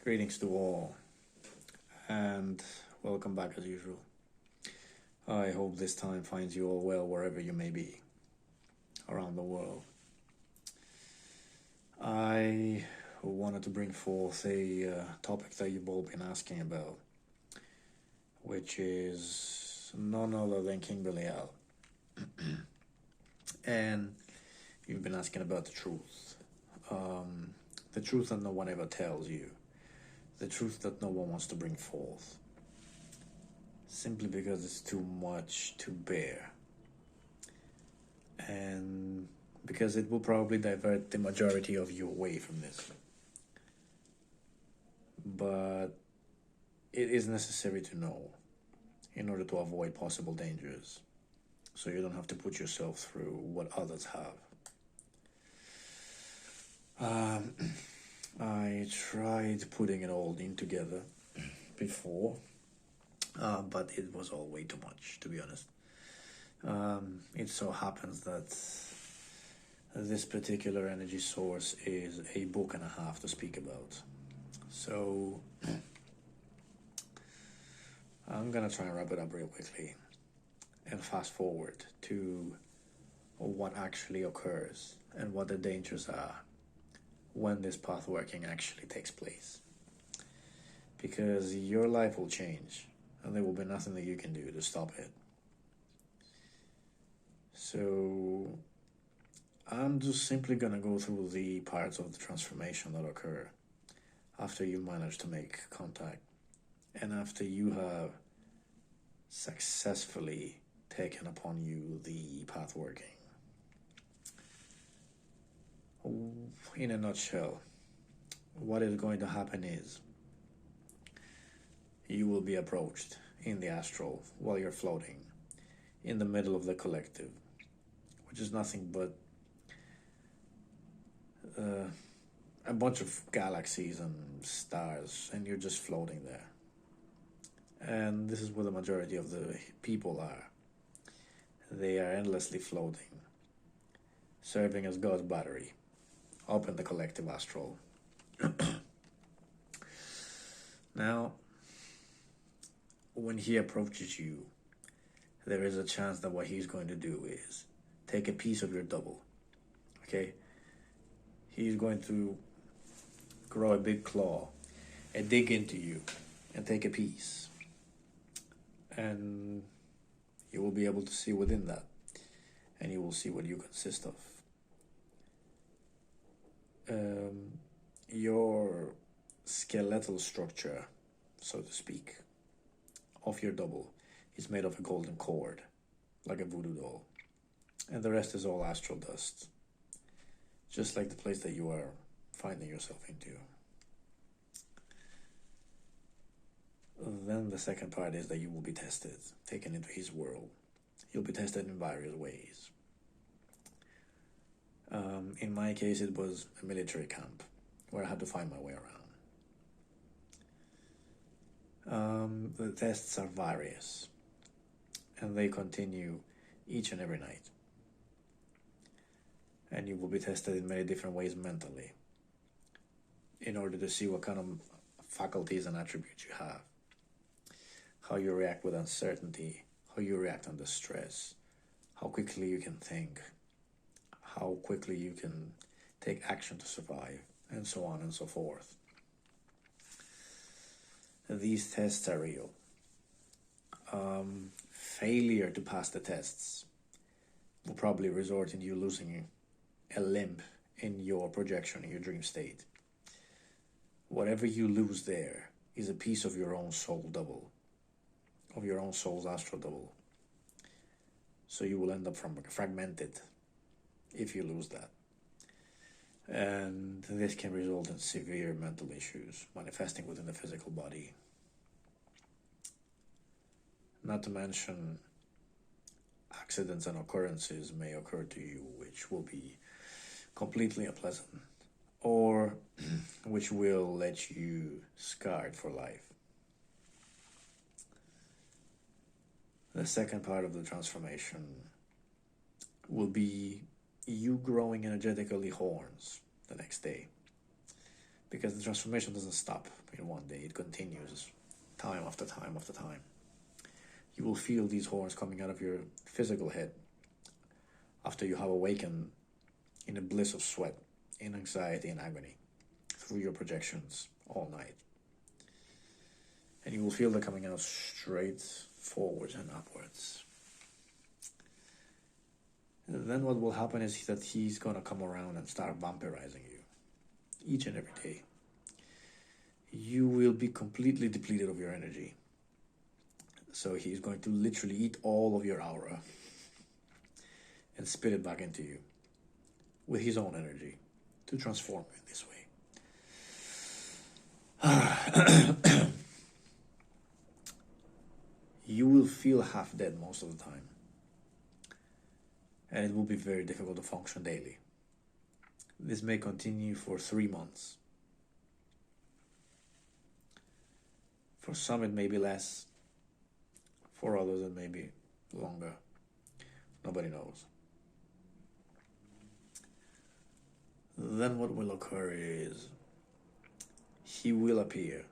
Greetings to all, and welcome back as usual. I hope this time finds you all well wherever you may be around the world. I wanted to bring forth a topic that you've all been asking about, which is none other than King Belial. And you've been asking about the truth. The truth that no one ever tells you. The truth that no one wants to bring forth. Simply because it's too much to bear. And because it will probably divert the majority of you away from this. But it is necessary to know in order to avoid possible dangers, so you don't have to put yourself through what others have. I tried putting it all in together before, but it was all way too much, to be honest. It so happens that this particular energy source is a book and a half to speak about. So I'm gonna try and wrap it up real quickly and fast forward to what actually occurs and what the dangers are when this path working actually takes place. Because your life will change and there will be nothing that you can do to stop it. So I'm just simply gonna go through the parts of the transformation that occur after you manage to make contact and after you have successfully taken upon you the path working. In a nutshell, what is going to happen is you will be approached in the astral while you're floating in the middle of the collective, which is nothing but a bunch of galaxies and stars, and you're just floating there. And this is where the majority of the people are. They are endlessly floating, serving as God's battery up in the collective astral. Now, when he approaches you, there is a chance that what he's going to do is take a piece of your double. Okay? He's going to grow a big claw and dig into you and take a piece. And you will be able to see within that. And you will see what you consist of. Your skeletal structure, so to speak, of your double is made of a golden cord, like a voodoo doll. And the rest is all astral dust, just like the place that you are finding yourself into. Then the second part is that you will be tested, taken into his world. You'll be tested in various ways. In my case, it was a military camp where I had to find my way around. The tests are various, and they continue each and every night. And you will be tested in many different ways mentally in order to see what kind of faculties and attributes you have, how you react with uncertainty, how you react under stress, how quickly you can think, how quickly you can take action to survive, and so on and so forth. These tests are real. Failure to pass the tests will probably result in you losing a limb in your projection, in your dream state. Whatever you lose there is a piece of your own soul double, of your own soul's astral double. So you will end up fragmented if you lose that. And this can result in severe mental issues manifesting within the physical body. Not to mention, accidents and occurrences may occur to you which will be completely unpleasant, or which will let you scarred for life. The second part of the transformation will be you growing energetically horns the next day. because the transformation doesn't stop in one day. It continues time after time after time. You will feel these horns coming out of your physical head after you have awakened in a bliss of sweat, in anxiety and agony through your projections all night. And you will feel them coming out straight forwards and upwards. And then what will happen is that he's going to come around and start vampirizing you each and every day. You will be completely depleted of your energy. So he's going to literally eat all of your aura and spit it back into you with his own energy to transform you in this way. You will feel half dead most of the time, and it will be very difficult to function daily. This may continue for 3 months. For some it may be less, for others it may be longer. Nobody knows. Then what will occur is he will appear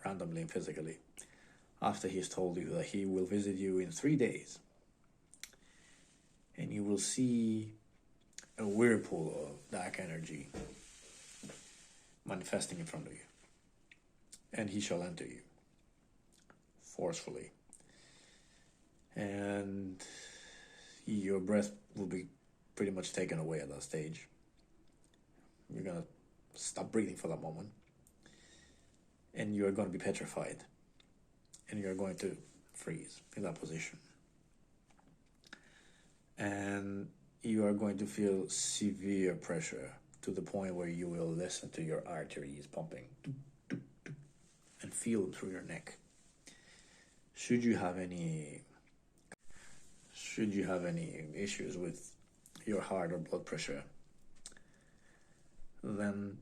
randomly and physically after he's told you that he will visit you in 3 days. And you will see a whirlpool of dark energy manifesting in front of you. And he shall enter you forcefully. And your breath will be pretty much taken away at that stage. You're going to stop breathing for that moment. And you're going to be petrified. And you're going to freeze in that position. And you are going to feel severe pressure to the point where you will listen to your arteries pumping and feel them through your neck. Should you have any issues with your heart or blood pressure, then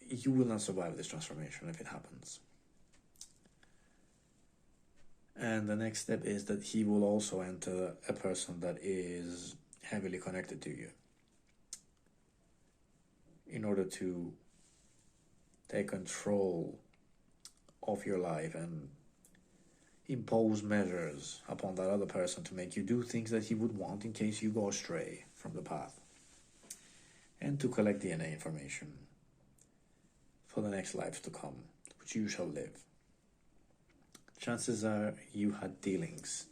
you will not survive this transformation if it happens. And the next step is that he will also enter a person that is heavily connected to you in order to take control of your life and impose measures upon that other person to make you do things that he would want in case you go astray from the path, and to collect DNA information for the next lives to come, which you shall live. Chances are you had dealings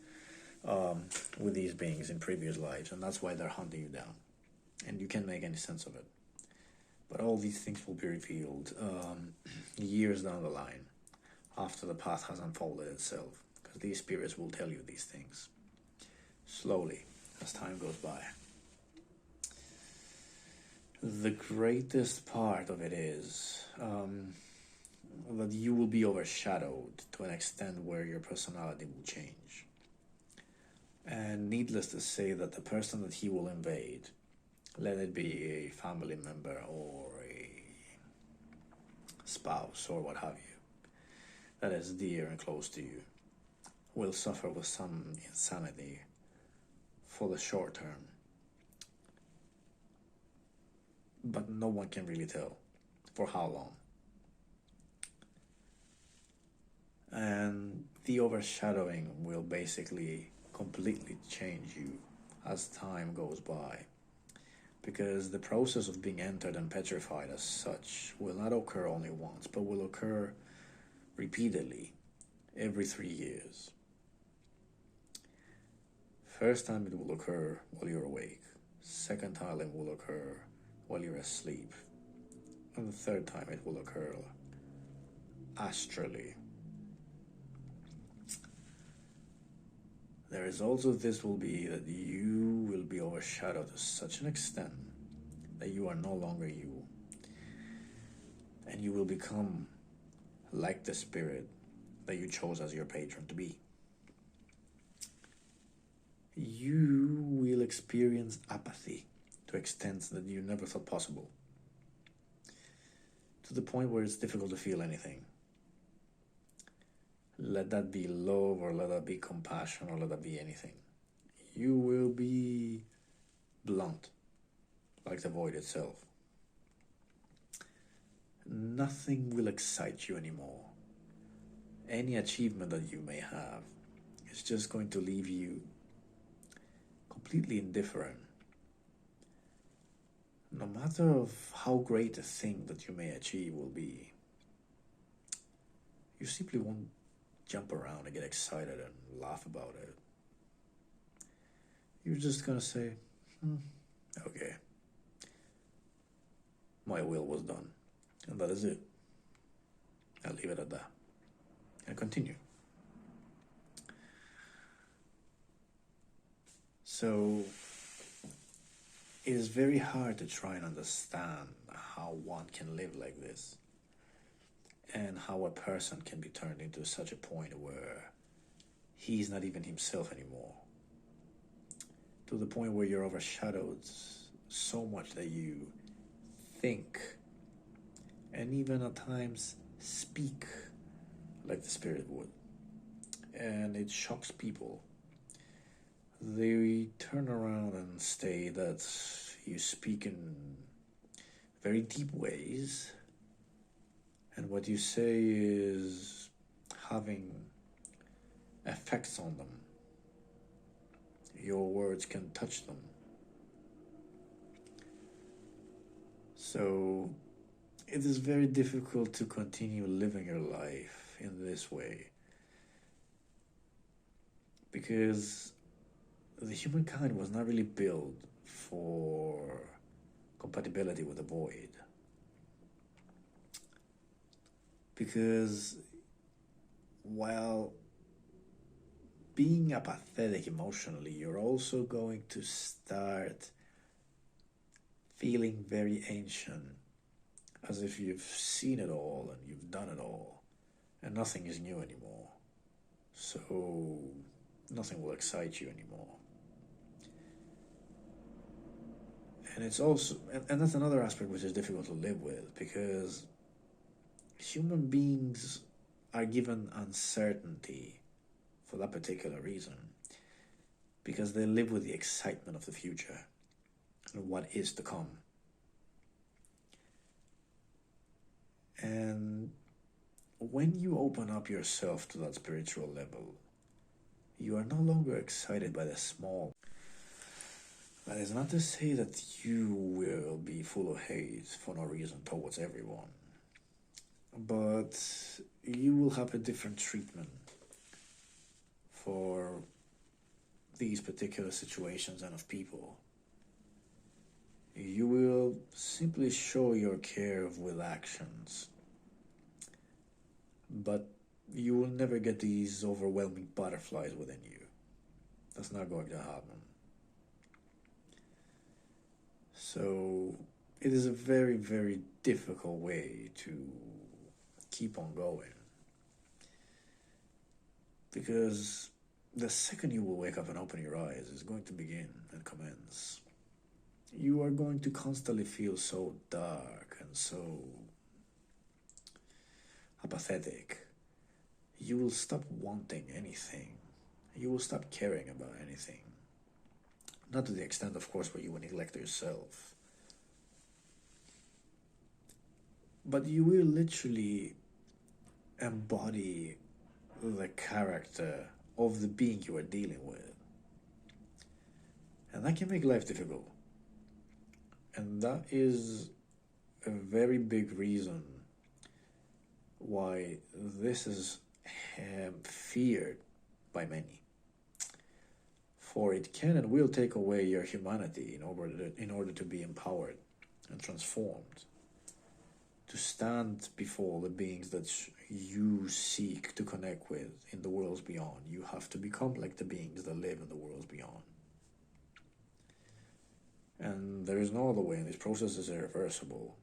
with these beings in previous lives, and that's why they're hunting you down, and you can't make any sense of it. But all these things will be revealed years down the line after the path has unfolded itself, because these spirits will tell you these things slowly as time goes by. The greatest part of it is that you will be overshadowed to an extent where your personality will change. And needless to say that the person that he will invade, let it be a family member or a spouse or what have you, that is dear and close to you, will suffer with some insanity for the short term. But no one can really tell for how long. And the overshadowing will basically completely change you as time goes by, because the process of being entered and petrified as such will not occur only once, but will occur repeatedly every 3 years. First time it will occur while you're awake. Second time it will occur while you're asleep. And the third time it will occur astrally. The result of this will be that you will be overshadowed to such an extent that you are no longer you. And you will become like the spirit that you chose as your patron to be. You will experience apathy to extents that you never thought possible, to the point where it's difficult to feel anything. Let that be love, or let that be compassion, or let that be anything. You will be blunt, like the void itself. nothing will excite you anymore. Any achievement that you may have is just going to leave you completely indifferent. No matter of how great a thing that you may achieve will be, you simply won't jump around and get excited and laugh about it. You're just gonna say, okay, my will was done, and that is it. I'll leave it at that and continue. So it is very hard to try and understand how one can live like this, and how a person can be turned into such a point where he's not even himself anymore, to the point where you're overshadowed so much that you think and even at times speak like the spirit would, and it shocks people. They turn around and say that you speak in very deep ways, and what you say is having effects on them. Your words can touch them. So it is very difficult to continue living your life in this way, because the humankind was not really built for compatibility with the void. Because while being apathetic emotionally, you're also going to start feeling very ancient, as if you've seen it all and you've done it all, and nothing is new anymore. So nothing will excite you anymore. And it's also, and that's another aspect which is difficult to live with, because human beings are given uncertainty for that particular reason, because they live with the excitement of the future and what is to come. And when you open up yourself to that spiritual level, you are no longer excited by the small. That is not to say that you will be full of hate for no reason towards everyone, but you will have a different treatment for these particular situations and of people. You will simply show your care with actions, but you will never get these overwhelming butterflies within you. That's not going to happen. So it is a very, very difficult way to keep on going, because the second you will wake up and open your eyes is going to begin and commence. You are going to constantly feel so dark and so apathetic. You will stop wanting anything. You will stop caring about anything. Not to the extent, of course, where you will neglect yourself. But you will literally embody the character of the being you are dealing with. And that can make life difficult. And that is a very big reason why this is feared by many. For it can and will take away your humanity in order to be empowered and transformed, to stand before the beings that you seek to connect with in the worlds beyond. You have to become like the beings that live in the worlds beyond. And there is no other way, and this process is irreversible.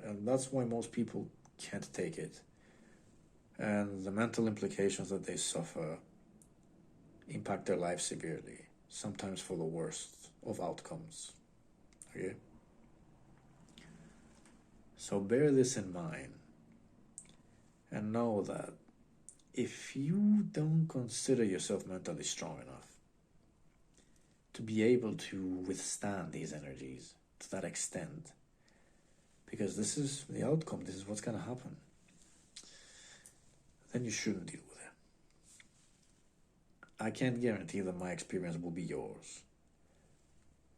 And that's why most people can't take it. And the mental implications that they suffer impact their life severely, sometimes for the worst of outcomes. Okay? So bear this in mind, and know that if you don't consider yourself mentally strong enough to be able to withstand these energies to that extent, because because this is the outcome, this is what's going to happen, then you shouldn't deal with it. I can't guarantee that my experience will be yours.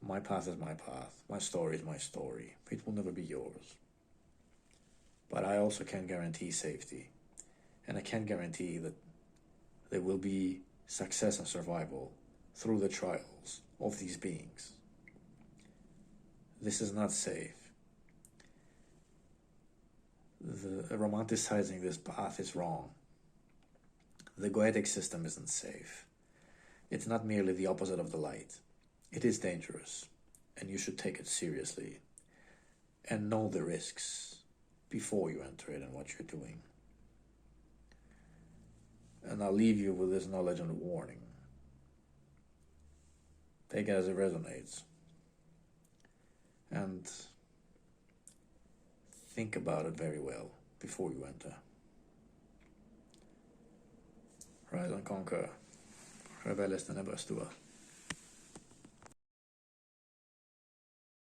My path is my path. My story is my story. It will never be yours. But I also can't guarantee safety. And I can't guarantee that there will be success and survival through the trials of these beings. This is not safe. Romanticizing this path is wrong. The goetic system isn't safe. It's not merely the opposite of the light. It is dangerous, and you should take it seriously and know the risks before you enter it and what you're doing. And I'll leave you with this knowledge and warning. Take it as it resonates. And think about it very well before you enter. Rise and conquer. Rebellious and never